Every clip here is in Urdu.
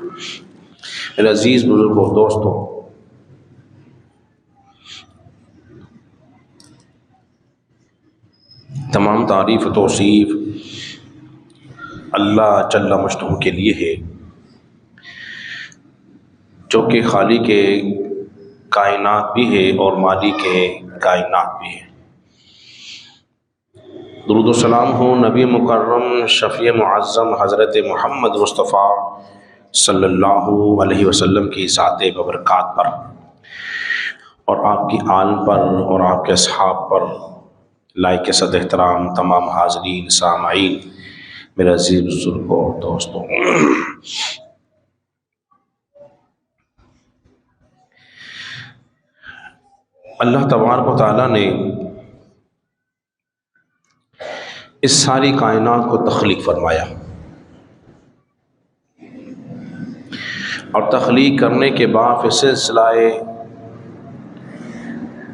میرے عزیز بزرگوں دوستوں، تمام تعریف و توصیف اللہ جل مجدہ کے لیے ہے، جو کہ خالق کے کائنات بھی ہے اور مالک کے کائنات بھی ہے۔ درود و سلام ہو نبی مکرم شفیع معظم حضرت محمد مصطفیٰ صلی اللہ علیہ وسلم کی ذات ببرکات پر، اور آپ کی آل پر اور آپ کے اصحاب پر، لائق صد احترام تمام حاضرین سامعین، میرے عزیز بزرگوں دوستوں، اللہ تبارک و تعالیٰ نے اس ساری کائنات کو تخلیق فرمایا، اور تخلیق کرنے کے بعد پھر سلسلہ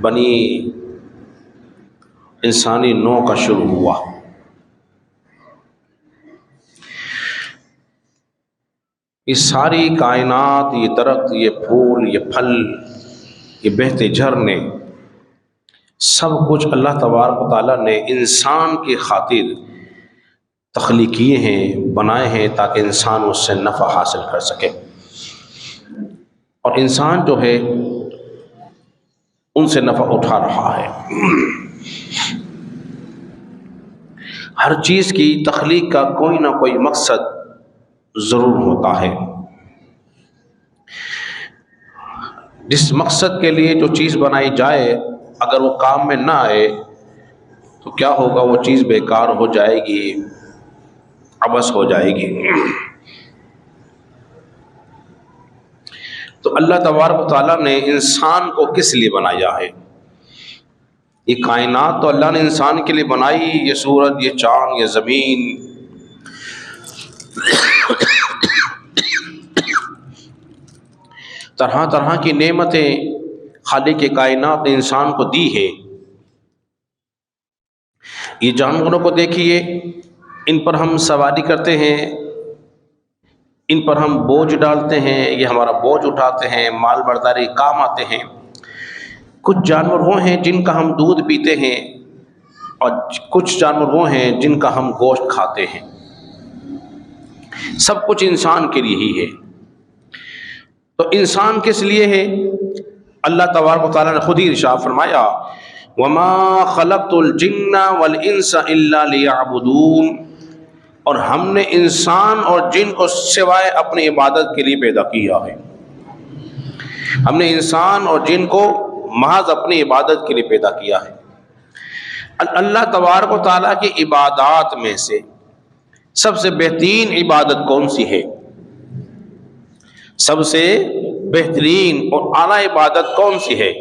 بنی انسانی نوع کا شروع ہوا۔ یہ ساری کائنات، یہ درخت، یہ پھول، یہ پھل، یہ بہتے جھرنے، سب کچھ اللہ تبارک و تعالیٰ نے انسان کی خاطر تخلیق کیے ہیں، بنائے ہیں، تاکہ انسان اس سے نفع حاصل کر سکے، اور انسان جو ہے ان سے نفع اٹھا رہا ہے۔ ہر چیز کی تخلیق کا کوئی نہ کوئی مقصد ضرور ہوتا ہے۔ جس مقصد کے لیے جو چیز بنائی جائے، اگر وہ کام میں نہ آئے تو کیا ہوگا؟ وہ چیز بیکار ہو جائے گی، عبث ہو جائے گی۔ تو اللہ تبارک و تعالیٰ نے انسان کو کس لیے بنایا ہے؟ یہ کائنات تو اللہ نے انسان کے لیے بنائی، یہ سورج، یہ چاند، یہ زمین، طرح طرح کی نعمتیں خالق کے کائنات نے انسان کو دی ہے۔ یہ جانوروں کو دیکھیے، ان پر ہم سواری کرتے ہیں، ان پر ہم بوجھ ڈالتے ہیں، یہ ہمارا بوجھ اٹھاتے ہیں، مال برداری کام آتے ہیں۔ کچھ جانور وہ ہیں جن کا ہم دودھ پیتے ہیں، اور کچھ جانور وہ ہیں جن کا ہم گوشت کھاتے ہیں۔ سب کچھ انسان کے لیے ہی ہے۔ تو انسان کس لیے ہے؟ اللہ تبارک و تعالیٰ نے خود ہی ارشاد فرمایا، وَمَا خَلَقْتُ الْجِنَّ وَالْإِنسَ إِلَّا لِيَعْبُدُونَ، اور ہم نے انسان اور جن کو سوائے اپنی عبادت کے لیے پیدا کیا ہے۔ ہم نے انسان اور جن کو محض اپنی عبادت کے لیے پیدا کیا ہے۔ اللہ تبارک و تعالیٰ کی عبادات میں سے سب سے بہترین عبادت کون سی ہے؟ سب سے بہترین اور اعلیٰ عبادت کون سی ہے؟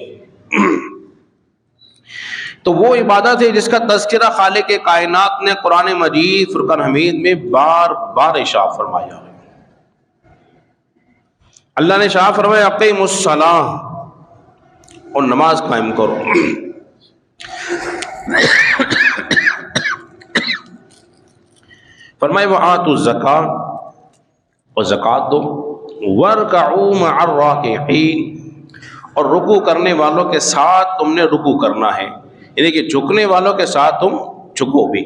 تو وہ عبادت ہے جس کا تذکرہ خالق کائنات نے قرآن مجید فرقان حمید میں بار بار ارشاد فرمایا ہے۔ اللہ نے ارشاد فرمایا، اقیموا الصلاۃ، اور نماز قائم کرو۔ فرمائے وآتوا الزکاۃ، اور زکوٰۃ دو، وارکعوا مع الراکعین، اور رکوع کرنے والوں کے ساتھ تم نے رکوع کرنا ہے، یعنی کہ جھکنے والوں کے ساتھ تم جھکو بھی۔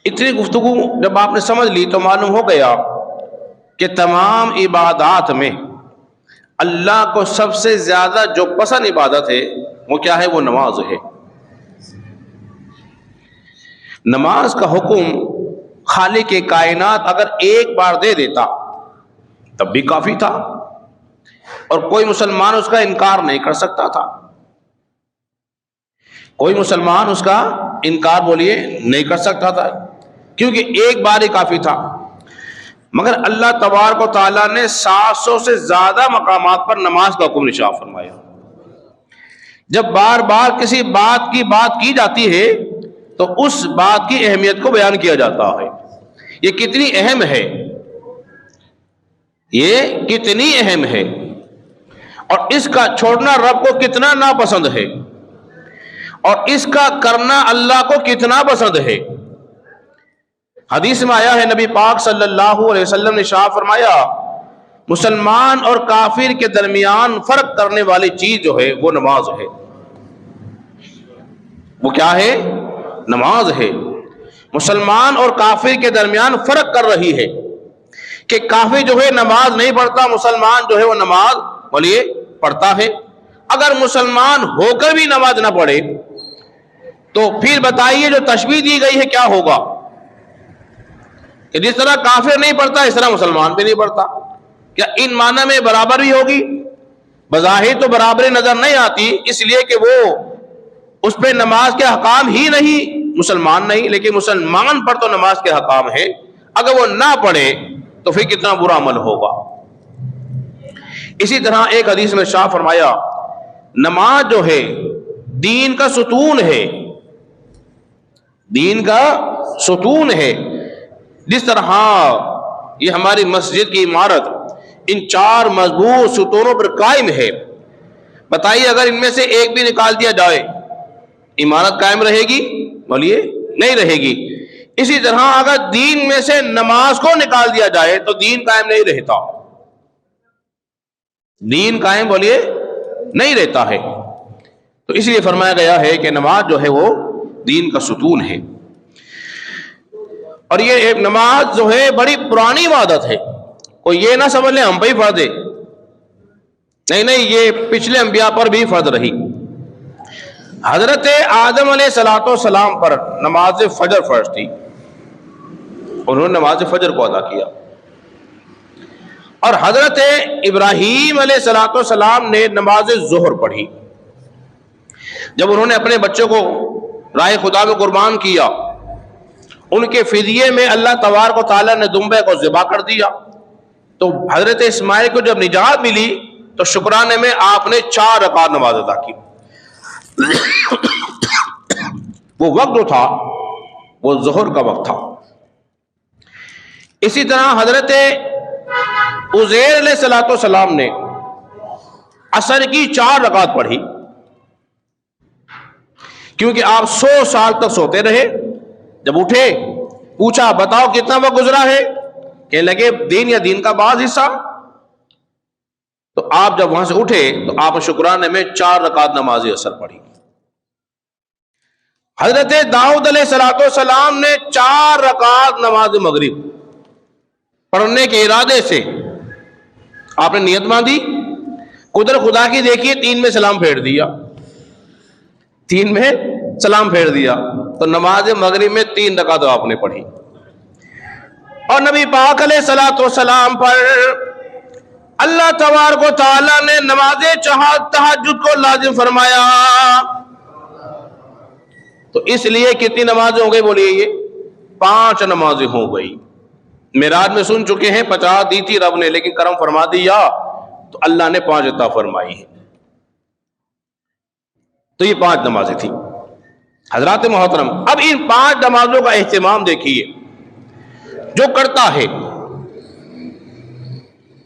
اتنی گفتگو جب آپ نے سمجھ لی تو معلوم ہو گیا کہ تمام عبادات میں اللہ کو سب سے زیادہ جو پسند عبادت ہے وہ کیا ہے؟ وہ نماز ہے۔ نماز کا حکم خالق کائنات اگر ایک بار دے دیتا تب بھی کافی تھا، اور کوئی مسلمان اس کا انکار نہیں کر سکتا تھا۔ کوئی مسلمان اس کا انکار بولیے نہیں کر سکتا تھا، کیونکہ ایک بار ہی کافی تھا۔ مگر اللہ تبارک و تعالیٰ نے 700 سے زیادہ مقامات پر نماز کا حکم ارشاد فرمایا۔ جب بار بار کسی بات کی جاتی ہے تو اس بات کی اہمیت کو بیان کیا جاتا ہے۔ یہ کتنی اہم ہے، یہ کتنی اہم ہے، اور اس کا چھوڑنا رب کو کتنا ناپسند ہے، اور اس کا کرنا اللہ کو کتنا پسند ہے۔ حدیث میں آیا ہے نبی پاک صلی اللہ علیہ وسلم نے ارشاد فرمایا مسلمان اور کافر کے درمیان فرق کرنے والی چیز جو ہے وہ نماز ہے. وہ کیا ہے؟ نماز ہے. مسلمان اور کافر کے درمیان فرق کر رہی ہے کہ کافر جو ہے نماز نہیں پڑھتا، مسلمان جو ہے وہ نماز بولیے پڑھتا ہے. اگر مسلمان ہو کر بھی نماز نہ پڑھے تو پھر بتائیے جو تشبیہ دی گئی ہے کیا ہوگا؟ کہ جس طرح کافر نہیں پڑھتا اس طرح مسلمان بھی نہیں پڑھتا. کیا ان معنی میں برابر بھی ہوگی؟ بظاہر تو برابری نظر نہیں آتی، اس لیے کہ وہ اس پہ نماز کے حکام ہی نہیں، مسلمان نہیں، لیکن مسلمان پر تو نماز کے حکام ہے. اگر وہ نہ پڑھے تو پھر کتنا برا عمل ہوگا. اسی طرح ایک حدیث میں ارشاد فرمایا نماز جو ہے دین کا ستون ہے، دین کا ستون ہے. جس طرح یہ ہماری مسجد کی عمارت ان 4 مضبوط ستونوں پر قائم ہے، بتائیے اگر ان میں سے ایک بھی نکال دیا جائے عمارت قائم رہے گی؟ بولیے نہیں رہے گی. اسی طرح اگر دین میں سے نماز کو نکال دیا جائے تو دین قائم نہیں رہتا، دین قائم بولیے نہیں رہتا ہے. تو اس لیے فرمایا گیا ہے کہ نماز جو ہے وہ دین کا ستون ہے. اور یہ ایک نماز جو ہے بڑی پرانی عبادت ہے. کوئی یہ نہ سمجھ لیں ہم پہ ہی فرض ہے، نہیں، یہ پچھلے انبیاء پر بھی فرض رہی. حضرت آدم علیہ السلام پر نماز فجر فرض تھی، انہوں نے نماز فجر کو ادا کیا. اور حضرت ابراہیم علیہ السلام نے نماز ظہر پڑھی. جب انہوں نے اپنے بچوں کو راہ خدا میں قربان کیا، ان کے فدیے میں اللہ تبارک و تعالیٰ نے دمبے کو ذبح کر دیا. تو حضرت اسماعیل کو جب نجات ملی تو شکرانے میں آپ نے 4 رکعت نماز ادا کی. وہ وقت جو تھا وہ ظہر کا وقت تھا. اسی طرح حضرت عزیر علیہ السلام نے عصر کی 4 رکعت پڑھی، کیونکہ آپ 100 سال تک سوتے رہے. جب اٹھے پوچھا بتاؤ کتنا وقت گزرا ہے؟ کہنے لگے دین یا دین کا بعض حصہ. تو آپ جب وہاں سے اٹھے تو آپ نے شکرانے میں 4 رکعت نماز عصر پڑھی. حضرت داؤد علیہ السلام نے 4 رکعت نماز مغرب پڑھنے کے ارادے سے آپ نے نیت باندھی. قدرت خدا کی دیکھیے 3 میں سلام پھیر دیا، 3 میں سلام پھیر دیا. تو نماز مغرب میں 3 رکعت آپ نے پڑھی. اور نبی پاک علیہ السلام پر اللہ تبارک و تعالیٰ نے نماز تہجد کو لازم فرمایا. تو اس لیے کتنی نمازیں ہو گئی بولیے؟ یہ 5 نمازیں ہو گئی. معراج میں سن چکے ہیں 50 دی تھی رب نے، لیکن کرم فرما دیا تو اللہ نے 5 عطا فرمائی ہیں. تو یہ 5 نمازیں تھیں. حضرات محترم، اب ان 5 نمازوں کا اہتمام دیکھیے. جو کرتا ہے،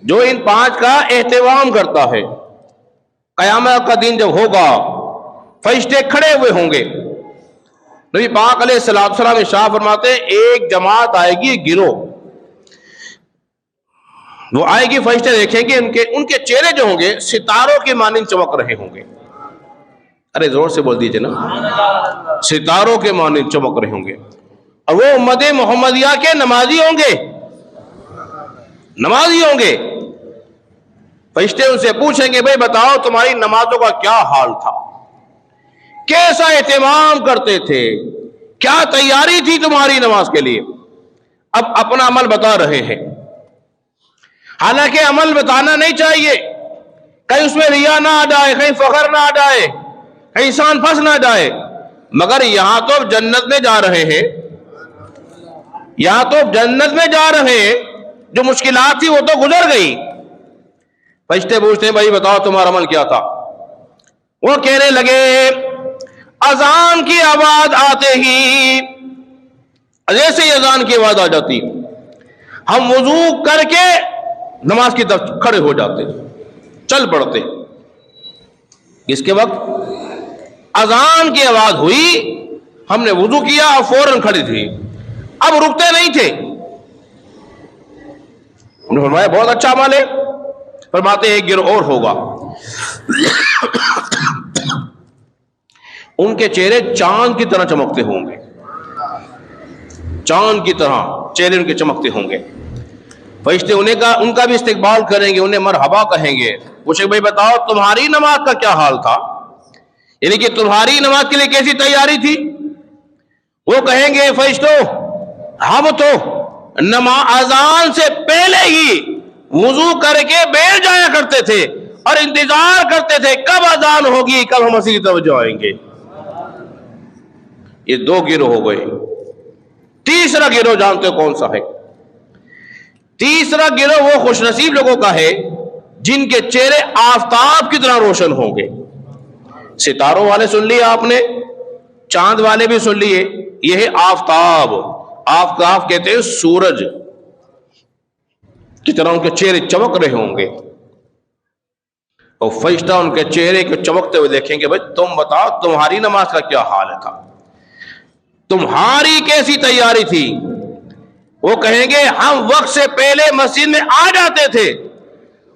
جو ان 5 کا اہتمام کرتا ہے، قیامت کا دن جب ہوگا فرشتے کھڑے ہوئے ہوں گے. نبی پاک علیہ السلام ارشاد فرماتے ہیں ایک جماعت آئے گی، گروہ وہ آئے گی، فرشتے دیکھیں گے ان کے چہرے جو ہوں گے ستاروں کے مانند چمک رہے ہوں گے. ارے زور سے بول دیجئے نا، ستاروں کے مانند چمک رہے ہوں گے. اور وہ امت محمدیہ کے نمازی ہوں گے، نمازی ہوں گے. فرشتے ان سے پوچھیں گے بھئی بتاؤ تمہاری نمازوں کا کیا حال تھا، کیسا اہتمام کرتے تھے، کیا تیاری تھی تمہاری نماز کے لیے. اب اپنا عمل بتا رہے ہیں. حالانکہ عمل بتانا نہیں چاہیے، کہیں اس میں ریا نہ آ جائے، کہیں فخر نہ آ جائے، کہیں انسان پھنس نہ جائے. مگر یہاں تو جنت میں جا رہے ہیں، یہاں تو جنت میں جا رہے ہیں. جو مشکلات تھی وہ تو گزر گئی. فرشتے پوچھتے ہیں بھائی بتاؤ تمہارا عمل کیا تھا. وہ کہنے لگے اذان کی آواز آتے ہی، جیسے ہی اذان کی آواز آ جاتی ہم وضو کر کے نماز کی طرف کھڑے ہو جاتے، چل پڑتے. اس کے وقت اذان کی آواز ہوئی، ہم نے وضو کیا اور فوراً کھڑے تھے. اب رکتے نہیں تھے. انہوں نے فرمایا بہت اچھا عمل ہے. فرماتے ایک گروہ اور ہوگا, ان کے چہرے چاند کی طرح چمکتے ہوں گے, چاند کی طرح چہرے ان کے چمکتے ہوں گے. فرشتے ان کا بھی استقبال کریں گے, انہیں مرحبا کہیں گے. پوچھیں بھائی بتاؤ تمہاری نماز کا کیا حال تھا, یعنی کہ تمہاری نماز کے لیے کیسی تیاری تھی؟ وہ کہیں گے فرشتوں ہم تو نماز اذان سے پہلے ہی وضو کر کے بیٹھ جایا کرتے تھے اور انتظار کرتے تھے کب اذان ہوگی, کب ہم مسیح کی طرف جائیں گے. یہ دو گروہ ہو گئے. تیسرا گروہ جانتے ہو کون سا ہے؟ تیسرا گروہ وہ خوش نصیب لوگوں کا ہے جن کے چہرے آفتاب کی طرح روشن ہوں گے. ستاروں والے سن لیے آپ نے, چاند والے بھی سن لیے, یہ ہے آفتاب. آفتاب کہتے ہیں سورج کی طرح ان کے چہرے چمک رہے ہوں گے. اور فرشتہ ان کے چہرے کو چمکتے ہوئے دیکھیں گے بھائی تم بتاؤ تمہاری نماز کا کیا حال تھا, تمہاری کیسی تیاری تھی؟ وہ کہیں گے ہم وقت سے پہلے مسجد میں آ جاتے تھے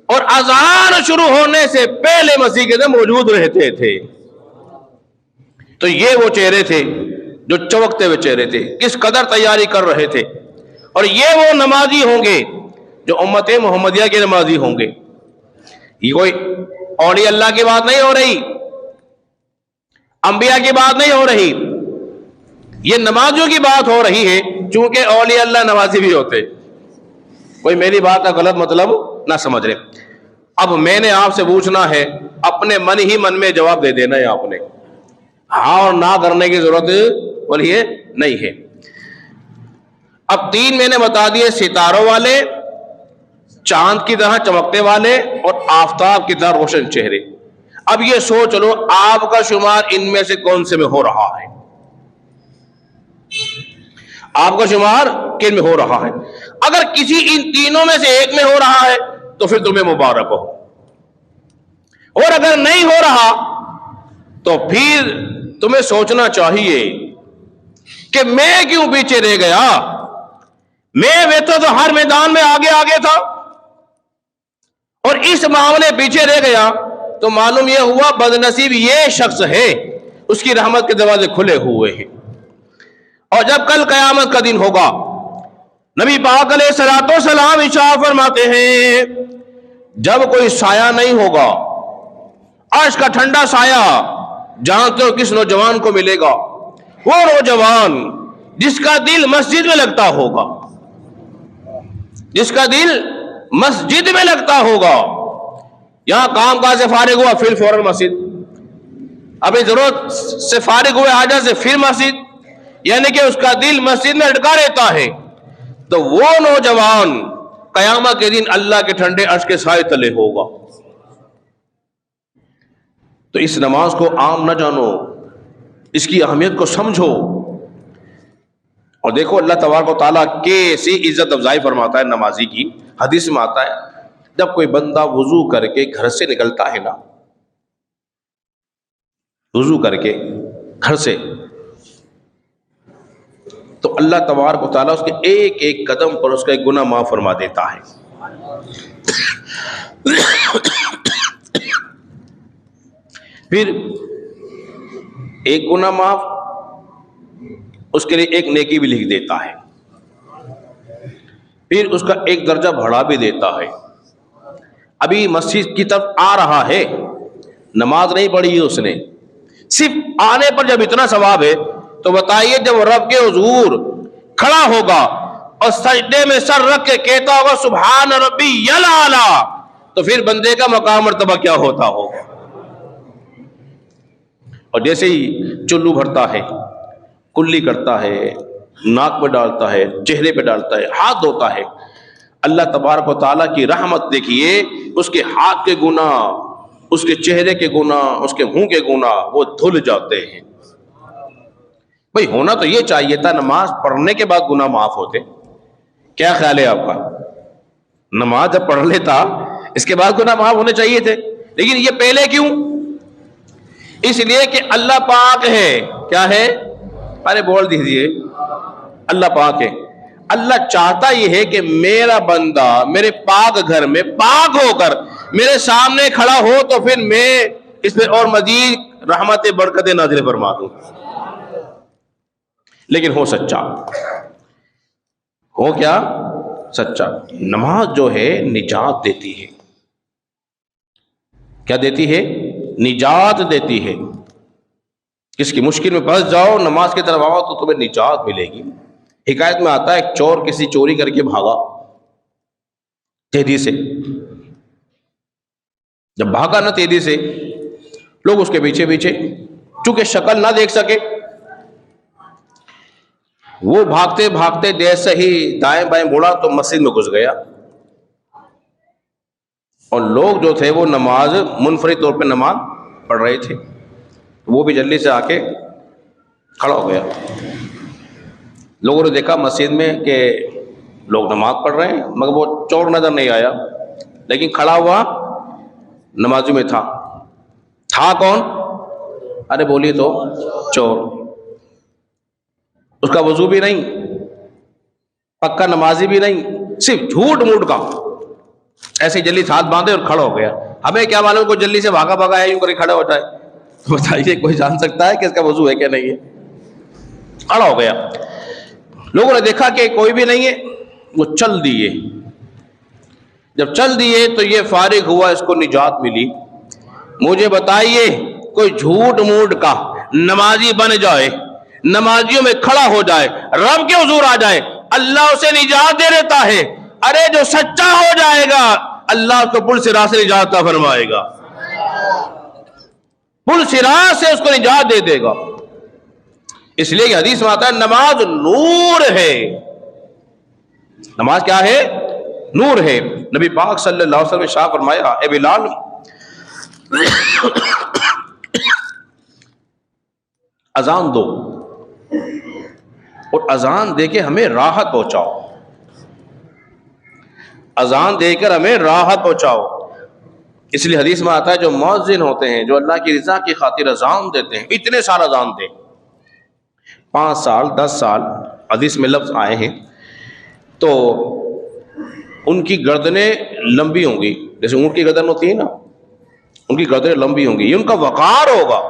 اور اذان شروع ہونے سے پہلے مسجد کے اندر موجود رہتے تھے. تو یہ وہ چہرے تھے جو چمکتے ہوئے چہرے تھے, کس قدر تیاری کر رہے تھے. اور یہ وہ نمازی ہوں گے جو امت محمدیہ کے نمازی ہوں گے. یہ کوئی اولیاء اللہ کی بات نہیں ہو رہی, انبیاء کی بات نہیں ہو رہی, یہ نمازیوں کی بات ہو رہی ہے. چونکہ اولیاء اللہ نمازی بھی ہوتے, کوئی میری بات کا غلط مطلب نہ سمجھ رہے. اب میں نے آپ سے پوچھنا ہے, اپنے من ہی من میں جواب دے دینا ہے آپ نے, ہاں اور نہ کرنے کی ضرورت بولیے نہیں ہے. اب تین میں نے بتا دیے, ستاروں والے, چاند کی طرح چمکتے والے اور آفتاب کی طرح روشن چہرے. اب یہ سوچ لو آپ کا شمار ان میں سے کون سے میں ہو رہا ہے, آپ کا شمار کن میں ہو رہا ہے؟ اگر کسی ان تینوں میں سے ایک میں ہو رہا ہے تو پھر تمہیں مبارک ہو, اور اگر نہیں ہو رہا تو پھر تمہیں سوچنا چاہیے کہ میں کیوں پیچھے رہ گیا. میں تو ہر میدان میں آگے آگے تھا اور اس معاملے پیچھے رہ گیا. تو معلوم یہ ہوا بدنصیب یہ شخص ہے, اس کی رحمت کے دروازے کھلے ہوئے ہیں. اور جب کل قیامت کا دن ہوگا, نبی پاک علیہ الصلوۃ والسلام ارشاد فرماتے ہیں جب کوئی سایہ نہیں ہوگا, عرش کا ٹھنڈا سایہ جانتے ہو کس نوجوان کو ملے گا؟ وہ نوجوان جس کا دل مسجد میں لگتا ہوگا, جس کا دل مسجد میں لگتا ہوگا. یہاں کام کاج سے فارغ ہوا پھر فوراً مسجد, اپنی ضرورت سے فارغ ہوئے حاجت سے پھر مسجد, یعنی کہ اس کا دل مسجد میں اٹکا رہتا ہے. تو وہ نوجوان قیامت کے دن اللہ کے ٹھنڈے عرش کے سائے تلے ہوگا. تو اس نماز کو عام نہ جانو, اس کی اہمیت کو سمجھو. اور دیکھو اللہ تبارک و تعالیٰ کیسی عزت افزائی فرماتا ہے نمازی کی. حدیث میں آتا ہے جب کوئی بندہ وضو کر کے گھر سے نکلتا ہے نا, وضو کر کے گھر سے, تو اللہ تبارک و تعالیٰ اس کے ایک ایک قدم پر اس کا ایک گناہ معاف فرما دیتا ہے. پھر ایک گناہ معاف, اس کے لیے ایک نیکی بھی لکھ دیتا ہے. پھر اس کا ایک درجہ بڑھا بھی دیتا ہے. ابھی مسجد کی طرف آ رہا ہے, نماز نہیں پڑھی ہے اس نے, صرف آنے پر جب اتنا ثواب ہے تو بتائیے جب رب کے حضور کھڑا ہوگا اور سجدے میں سر رکھ کے کہتا ہوگا سبحان ربی الاعلی, تو پھر بندے کا مقام مرتبہ کیا ہوتا ہوگا. اور جیسے ہی چلو بھرتا ہے, کلی کرتا ہے, ناک پہ ڈالتا ہے, چہرے پہ ڈالتا ہے, ہاتھ دھوتا ہے, اللہ تبارک و تعالیٰ کی رحمت دیکھیے, اس کے ہاتھ کے گناہ, اس کے چہرے کے گناہ, اس کے منہ کے گناہ وہ دھل جاتے ہیں. بھئی ہونا تو یہ چاہیے تھا نماز پڑھنے کے بعد گناہ معاف ہوتے. کیا خیال ہے آپ کا؟ نماز جب پڑھ لیتا اس کے بعد گناہ معاف ہونے چاہیے تھے, لیکن یہ پہلے کیوں؟ اس لیے کہ اللہ پاک ہے. کیا ہے؟ ارے بول دیجئے, اللہ پاک ہے، اللہ چاہتا یہ ہے کہ میرا بندہ میرے پاک گھر میں پاک ہو کر میرے سامنے کھڑا ہو تو پھر میں اس پہ اور مزید رحمت برکت نازل فرما دوں، لیکن ہو سچا، ہو کیا؟ سچا۔ نماز جو ہے نجات دیتی ہے، کیا دیتی ہے؟ نجات دیتی ہے۔ کس کی مشکل میں پھنس جاؤ، نماز کی طرف آؤ تو تمہیں نجات ملے گی۔ حکایت میں آتا ہے ایک چور کسی چوری کر کے بھاگا تیزی سے، جب بھاگا نا تیزی سے، لوگ اس کے پیچھے پیچھے، چونکہ شکل نہ دیکھ سکے، وہ بھاگتے بھاگتے جیسے ہی دائیں بائیں مڑا تو مسجد میں گھس گیا، اور لوگ جو تھے وہ نماز منفرد طور پہ نماز پڑھ رہے تھے، وہ بھی جلدی سے آ کے کھڑا ہو گیا۔ لوگوں نے دیکھا مسجد میں کہ لوگ نماز پڑھ رہے ہیں مگر وہ چور نظر نہیں آیا، لیکن کھڑا ہوا نمازی میں تھا کون؟ ارے بولیے تو، چور۔ اس کا وضو بھی نہیں، پکا نمازی بھی نہیں، صرف جھوٹ موٹ کا ایسے جلدی ہاتھ باندھے اور کھڑا ہو گیا۔ ہمیں کیا معلوم کوئی جلدی سے بھاگا بھاگا ہے یوں کر کے کھڑا ہو جائے؟ بتائیے کوئی جان سکتا ہے کہ اس کا وضو ہے کیا نہیں ہے؟ کھڑا ہو گیا، لوگوں نے دیکھا کہ کوئی بھی نہیں ہے، وہ چل دیے۔ جب چل دیے تو یہ فارغ ہوا، اس کو نجات ملی۔ مجھے بتائیے کوئی جھوٹ موٹ کا نمازی بن جائے، نمازیوں میں کھڑا ہو جائے، رب کے حضور آ جائے، اللہ اسے نجات دے دیتا ہے۔ ارے جو سچا ہو جائے گا اللہ اس کو پل صراط سے نجات عطا فرمائے گا، پل صراط سے اس کو نجات دے دے گا۔ اس لیے کہ حدیث میں آتا ہے نماز نور ہے، نماز کیا ہے؟ نور ہے۔ نبی پاک صلی اللہ علیہ وسلم نے شاہ فرمایا، اے بلال اذان دو اور اذان دے کے ہمیں راحت پہنچاؤ، اذان دے کر ہمیں راحت پہنچاؤ۔ اس لیے حدیث میں آتا ہے جو مؤذن ہوتے ہیں، جو اللہ کی رضا کی خاطر اذان دیتے ہیں، اتنے سال اذان دیں، 5 سال 10 سال حدیث میں لفظ آئے ہیں، تو ان کی گردنیں لمبی ہوں گی، جیسے اونٹ کی گردن ہوتی ہے نا، ان کی گردنیں لمبی ہوں گی، یہ ان کا وقار ہوگا،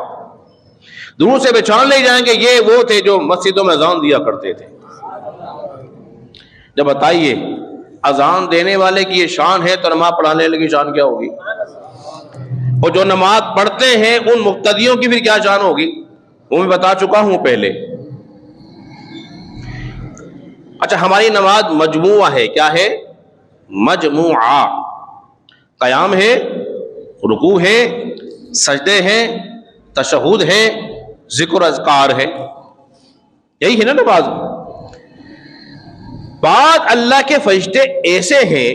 دور سے پہچان لے جائیں گے یہ وہ تھے جو مسجدوں میں اذان دیا کرتے تھے۔ جب بتائیے اذان دینے والے کی یہ شان ہے تو نماز پڑھانے والے کی شان کیا ہوگی؟ اور جو نماز پڑھتے ہیں ان مقتدیوں کی پھر کیا شان ہوگی؟ وہ میں بتا چکا ہوں پہلے۔ اچھا، ہماری نماز مجموعہ ہے، کیا ہے؟ مجموعہ، قیام ہے، رکوع ہے، سجدے ہیں، تشہد ہے، ذکر اذکار ہے، یہی ہے نا نماز۔ بعض اللہ کے فرشتے ایسے ہیں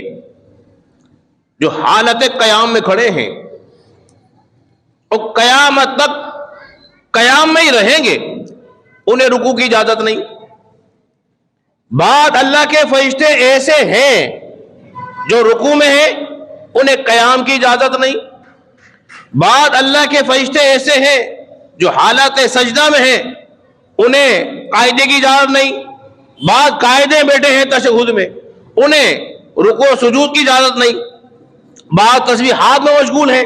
جو حالت قیام میں کھڑے ہیں اور قیامت تک قیام میں ہی رہیں گے، انہیں رکوع کی اجازت نہیں۔ بعض اللہ کے فرشتے ایسے ہیں جو رکوع میں ہیں، انہیں قیام کی اجازت نہیں۔ بعض اللہ کے فرشتے ایسے ہیں جو حالت سجدہ میں ہیں، انہیں قاعدے کی اجازت نہیں۔ بعض قاعدے بیٹھے ہیں تشہد میں، انہیں رکوع و سجود کی اجازت نہیں۔ بعض تسبیحات میں مشغول ہیں،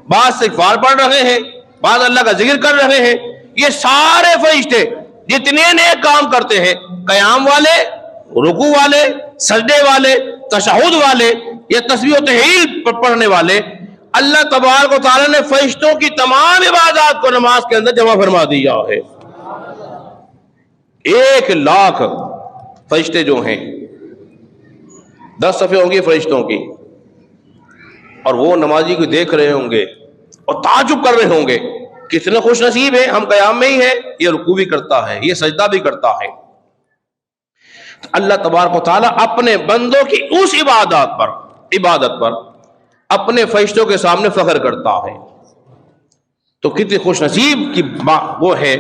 بعض استغفار پڑھ رہے ہیں، بعض اللہ کا ذکر کر رہے ہیں۔ یہ سارے فرشتے جتنے نیک کام کرتے ہیں، قیام والے، رکوع والے، سجدے والے، تشہد والے، یہ تسبیح و تحلیل پڑھنے والے، اللہ تبارک و تعالی نے فرشتوں کی تمام عبادات کو نماز کے اندر جمع فرما دیا ہے۔ 1,00,000 فرشتے جو ہیں، 10 صفحے ہوں گی فرشتوں کی، اور وہ نمازی کو دیکھ رہے ہوں گے اور تعجب کر رہے ہوں گے کتنے خوش نصیب ہیں، ہم قیام میں ہی ہیں، یہ رکوع بھی کرتا ہے، یہ سجدہ بھی کرتا ہے۔ اللہ تبارک و تعالیٰ اپنے بندوں کی اس عبادت پر اپنے فرشتوں کے سامنے فخر کرتا ہے۔ تو کتنی خوش نصیب کی وہ ہے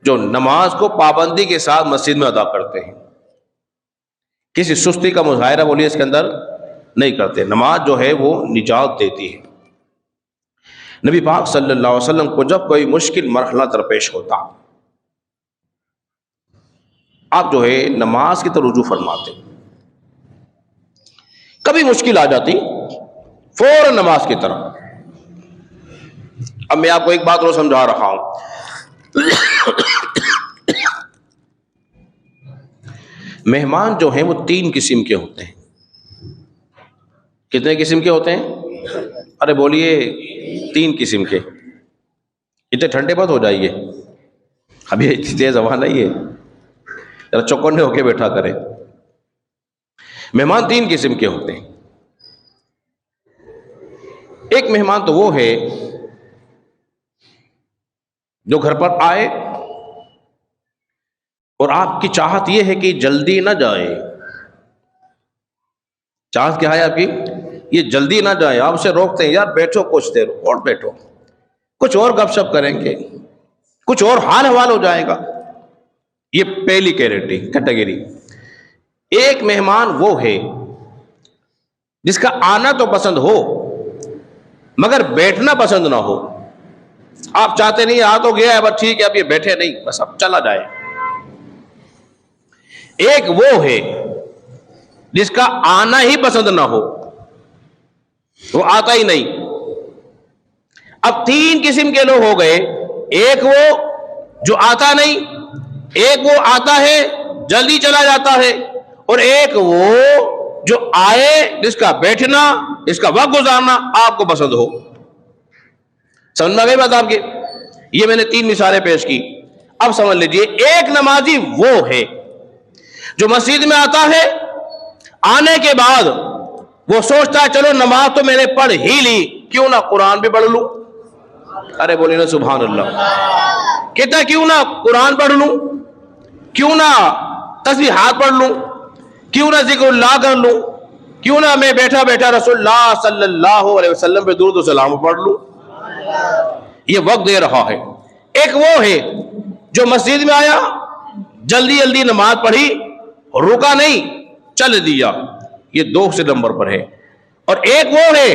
جو نماز کو پابندی کے ساتھ مسجد میں ادا کرتے ہیں، کسی سستی کا مظاہرہ بولیے اس کے اندر نہیں کرتے۔ نماز جو ہے وہ نجات دیتی ہے۔ نبی پاک صلی اللہ علیہ وسلم کو جب کوئی مشکل مرحلہ درپیش ہوتا، آپ جو ہے نماز کی طرف رجوع فرماتے. کبھی مشکل آ جاتی فوراً نماز کی طرف. اب میں آپ کو ایک بات اور سمجھا رہا ہوں. مہمان جو ہیں وہ 3 قسم کے ہوتے ہیں. کتنے قسم کے ہوتے ہیں؟ ارے بولیے 3 قسم کے. اتنے ٹھنڈے مت ہو جائیے, ابھی اتنی تیز ہوا نہیں ہے, ذرا چوکنے ہو کے بیٹھا کرے. مہمان 3 قسم کے ہوتے ہیں. ایک مہمان تو وہ ہے جو گھر پر آئے اور آپ کی چاہت یہ ہے کہ جلدی نہ جائے. چاہت کیا ہے آپ کی؟ یہ جلدی نہ جائے. آپ اسے روکتے ہیں, یار بیٹھو کچھ دیر اور بیٹھو, کچھ اور گپ شپ کریں گے, کچھ اور حال حوال ہو جائے گا. یہ پہلی کیٹیگری. ایک مہمان وہ ہے جس کا آنا تو پسند ہو مگر بیٹھنا پسند نہ ہو. آپ چاہتے نہیں, آ تو گیا ہے بس ٹھیک ہے, اب یہ بیٹھے نہیں, بس اب چلا جائے. ایک وہ ہے جس کا آنا ہی پسند نہ ہو, وہ آتا ہی نہیں. اب 3 قسم کے لوگ ہو گئے. ایک وہ جو آتا نہیں, ایک وہ آتا ہے جلدی چلا جاتا ہے, اور ایک وہ جو آئے جس کا بیٹھنا, اس کا وقت گزارنا آپ کو پسند ہو. سمجھ میں گئی بات آپ کی؟ یہ میں نے 3 مثالیں پیش کی. اب سمجھ لیجئے, ایک نمازی وہ ہے جو مسجد میں آتا ہے, آنے کے بعد وہ سوچتا ہے چلو نماز تو میں نے پڑھ ہی لی, کیوں نہ قرآن بھی پڑھ لوں. ارے بولیے نا سبحان اللہ. کہتا ہے کیوں نہ قرآن پڑھ لوں, کیوں نہ تسبیحات پڑھ لوں, کیوں نہ ذکر اللہ کر لوں, کیوں نہ میں بیٹھا بیٹھا رسول اللہ صلی اللہ علیہ وسلم پہ درود و سلام پڑھ لوں. یہ وقت دے رہا ہے. ایک وہ ہے جو مسجد میں آیا, جلدی جلدی نماز پڑھی, رکا نہیں, چل دیا, یہ 2 نمبر پر ہے. اور ایک وہ ہے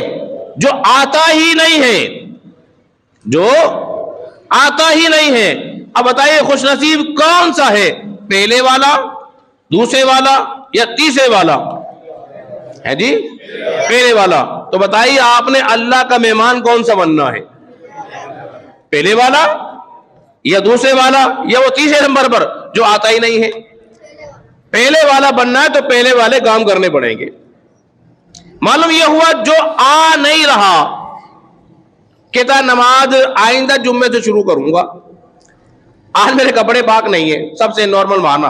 جو آتا ہی نہیں ہے, جو آتا ہی نہیں ہے. اب بتائیے خوش نصیب کون سا ہے, پہلے والا, دوسرے والا یا تیسرے والا ہے؟ جی پہلے والا. تو بتائیے آپ نے اللہ کا مہمان کون سا بننا ہے, پہلے والا یا دوسرے والا یا وہ تیسرے نمبر پر جو آتا ہی نہیں ہے؟ پہلے والا بننا ہے تو پہلے والے کام کرنے پڑیں گے. معلوم یہ ہوا جو آ نہیں رہا, کہتا نماز آئندہ جمعے سے شروع کروں گا, آج میرے کپڑے پاک نہیں ہیں. سب سے نارمل مانا,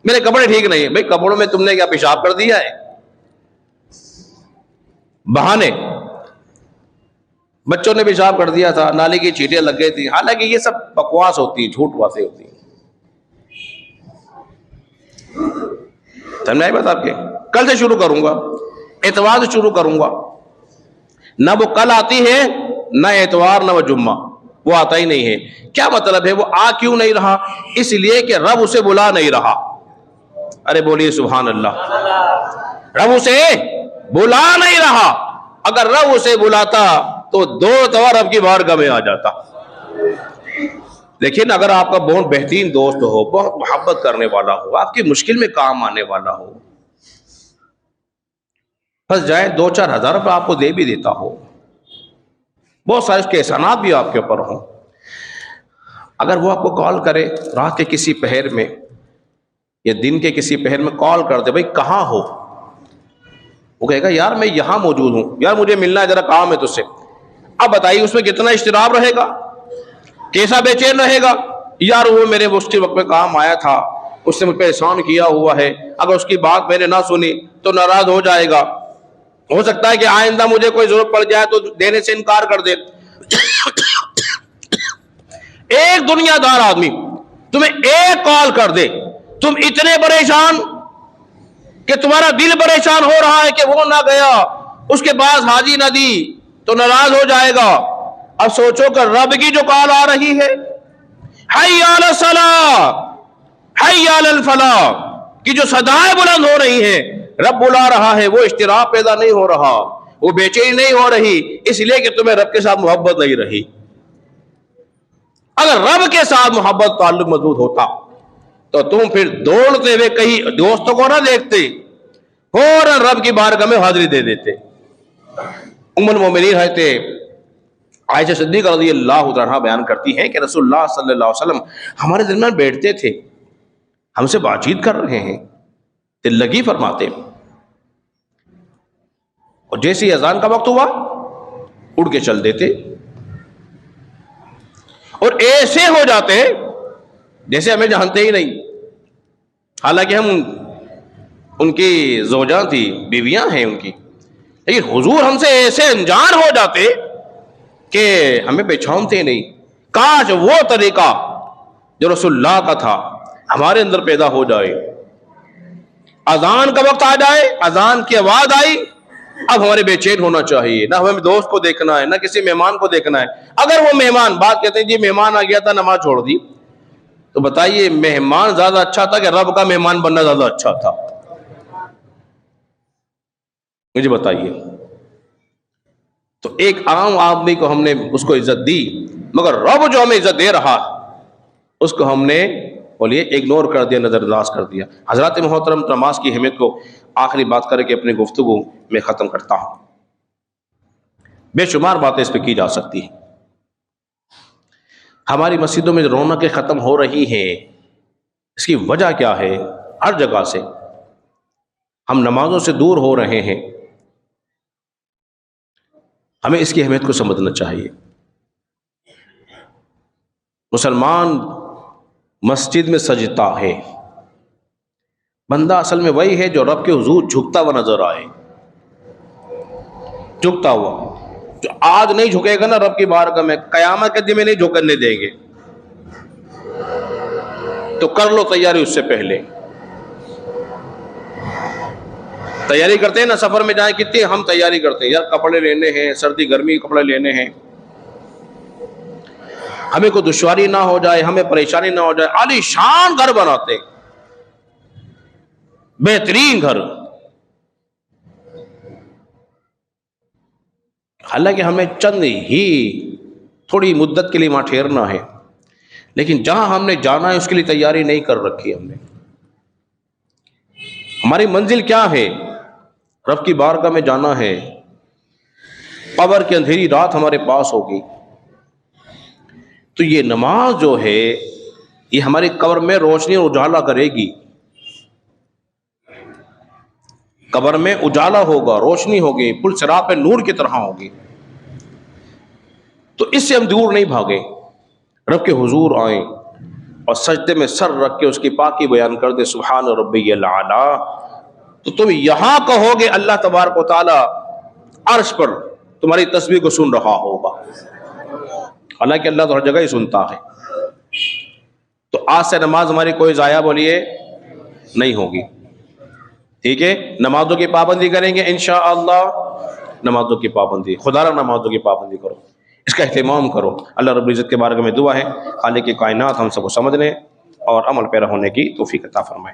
میرے کپڑے ٹھیک نہیں ہیں. بھئی کپڑوں میں تم نے کیا پیشاب کر دیا ہے؟ بہانے, بچوں نے پیشاب کر دیا تھا, نالی کی چیٹیں لگ گئی تھی. حالانکہ یہ سب بکواس ہوتی ہے, جھوٹ باتیں ہوتی ہیں. سمجھ آئی بات آپ کے؟ کل سے شروع کروں گا, اتوار سے شروع کروں گا. نہ وہ کل آتی ہے, نہ اتوار, نہ وہ جمعہ, وہ آتا ہی نہیں ہے. کیا مطلب ہے؟ وہ آ کیوں نہیں رہا؟ اس لیے کہ رب اسے بلا نہیں رہا. ارے بولیے سبحان اللہ. رب اسے بلا نہیں رہا. اگر رب اسے بلاتا تو 2 دفعہ رب کی بارگاہ میں آ جاتا. لیکن اگر آپ کا بہت بہترین دوست ہو, بہت محبت کرنے والا ہو, آپ کی مشکل میں کام آنے والا ہو, پھنس جائے, 2-4 ہزار روپے آپ کو دے بھی دیتا ہو, بہت سارے اس کے احسانات بھی آپ کے اوپر ہوں, اگر وہ آپ کو کال کرے رات کے کسی پہر میں یا دن کے کسی پہر میں کال کر دے, بھائی کہاں ہو؟ وہ کہے گا یار میں یہاں موجود ہوں, یار مجھے ملنا ہے, ذرا کام ہے تجھ سے. اب بتائیے اس میں کتنا اضطراب رہے گا, کیسا بے چین رہے گا. یار وہ میرے مشکل وقت میں کام آیا تھا, اس نے مجھ پہ احسان کیا ہوا ہے, اگر اس کی بات میں نے نہ سنی تو ناراض ہو جائے گا. ہو سکتا ہے کہ آئندہ مجھے کوئی ضرورت پڑ جائے تو دینے سے انکار کر دے. ایک دنیا دار آدمی تمہیں ایک کال کر دے, تم اتنے پریشان کہ تمہارا دل پریشان ہو رہا ہے کہ وہ نہ گیا, اس کے پاس حاجی نہ دی تو ناراض ہو جائے گا. اب سوچو کہ رب کی جو کال آ رہی ہے, حی علی الصلاۃ حی علی الفلاح کی جو صدائیں بلند ہو رہی ہیں, رب بلا رہا ہے, وہ اضطراب پیدا نہیں ہو رہا, وہ بے چینی نہیں ہو رہی, اس لیے کہ تمہیں رب کے ساتھ محبت نہیں رہی. اگر رب کے ساتھ محبت تعلق مضبوط ہوتا تو تم پھر دوڑتے ہوئے کہیں دوستوں کو نہ دیکھتے، فوراً رب کی بارگاہ میں حاضری دے دیتے۔ ام المومنین حضرت عائشہ صدیقہ رضی اللہ عنہا بیان کرتی ہیں کہ رسول اللہ صلی اللہ علیہ وسلم ہمارے درمیان بیٹھتے تھے، ہم سے بات چیت کر رہے ہیں، دل لگی فرماتے، اور جیسے ہی اذان کا وقت ہوا اڑ کے چل دیتے، اور ایسے ہو جاتے جیسے ہمیں جانتے ہی نہیں، حالانکہ ہم ان کی زوجاں تھی، بیویاں ہیں ان کی، لیکن حضور ہم سے ایسے انجان ہو جاتے کہ ہمیں پہچانتے نہیں۔ کاش وہ طریقہ جو رسول اللہ کا تھا ہمارے اندر پیدا ہو جائے۔ اذان کا وقت آ جائے، اذان کی آواز آئی، اب ہمارے بے چین ہونا چاہیے، نہ ہمیں دوست کو دیکھنا ہے، نہ کسی مہمان کو دیکھنا ہے۔ اگر وہ مہمان بات کہتے ہیں جی مہمان آ گیا تھا نماز چھوڑ دی، تو بتائیے مہمان زیادہ اچھا تھا کہ رب کا مہمان بننا زیادہ اچھا تھا؟ مجھے بتائیے۔ تو ایک عام آدمی کو ہم نے اس کو عزت دی، مگر رب جو ہمیں عزت دے رہا اس کو ہم نے بولیے اگنور کر دیا، نظر انداز کر دیا۔ حضرات محترم، نماز کی اہمیت کو آخری بات کر کے اپنی گفتگو میں ختم کرتا ہوں۔ بے شمار باتیں اس پہ کی جا سکتی ہیں۔ ہماری مسجدوں میں رونقیں ختم ہو رہی ہیں، اس کی وجہ کیا ہے؟ ہر جگہ سے ہم نمازوں سے دور ہو رہے ہیں۔ ہمیں اس کی اہمیت کو سمجھنا چاہیے۔ مسلمان مسجد میں سجدہ ہے، بندہ اصل میں وہی ہے جو رب کے حضور جھکتا ہوا نظر آئے، جھکتا ہوا۔ جو آج نہیں جھکے گا نا رب کی بارگاہ میں، قیامت کے دن میں نہیں جھکنے دیں گے۔ تو کر لو تیاری اس سے پہلے۔ تیاری کرتے ہیں نا، سفر میں جائیں کتنی ہم تیاری کرتے ہیں، یار کپڑے لینے ہیں، سردی گرمی کپڑے لینے ہیں، ہمیں کوئی دشواری نہ ہو جائے، ہمیں پریشانی نہ ہو جائے، عالی شان گھر بناتے، بہترین گھر۔ حالانکہ ہمیں چند ہی تھوڑی مدت کے لیے وہاں ٹھہرنا ہے، لیکن جہاں ہم نے جانا ہے اس کے لیے تیاری نہیں کر رکھی ہم نے۔ ہماری منزل کیا ہے؟ رب کی بارگاہ میں جانا ہے۔ قبر کی اندھیری رات ہمارے پاس ہوگی، تو یہ نماز جو ہے یہ ہماری قبر میں روشنی اور اجالا کرے گی۔ قبر میں اجالا ہوگا، روشنی ہوگی، پل صراط پہ نور کی طرح ہوگی۔ تو اس سے ہم دور نہیں بھاگیں، رب کے حضور آئیں اور سجدے میں سر رکھ کے اس کی پاکی بیان کر دے، سبحان ربی الاعلیٰ۔ تو تم یہاں کہو گے اللہ تبارک و تعالی عرش پر تمہاری تسبیح کو سن رہا ہوگا، حالانکہ اللہ تو ہر جگہ ہی سنتا ہے۔ تو آج سے نماز ہماری کوئی ضائع بولیے نہیں ہوگی، ٹھیک ہے؟ نمازوں کی پابندی کریں گے انشاءاللہ، نمازوں کی پابندی، خدا را نمازوں کی پابندی کرو، اس کا اہتمام کرو۔ اللہ رب العزت کے بارے میں دعا ہے خالق کائنات ہم سب کو سمجھنے اور عمل پیرا ہونے کی توفیق عطا فرمائے۔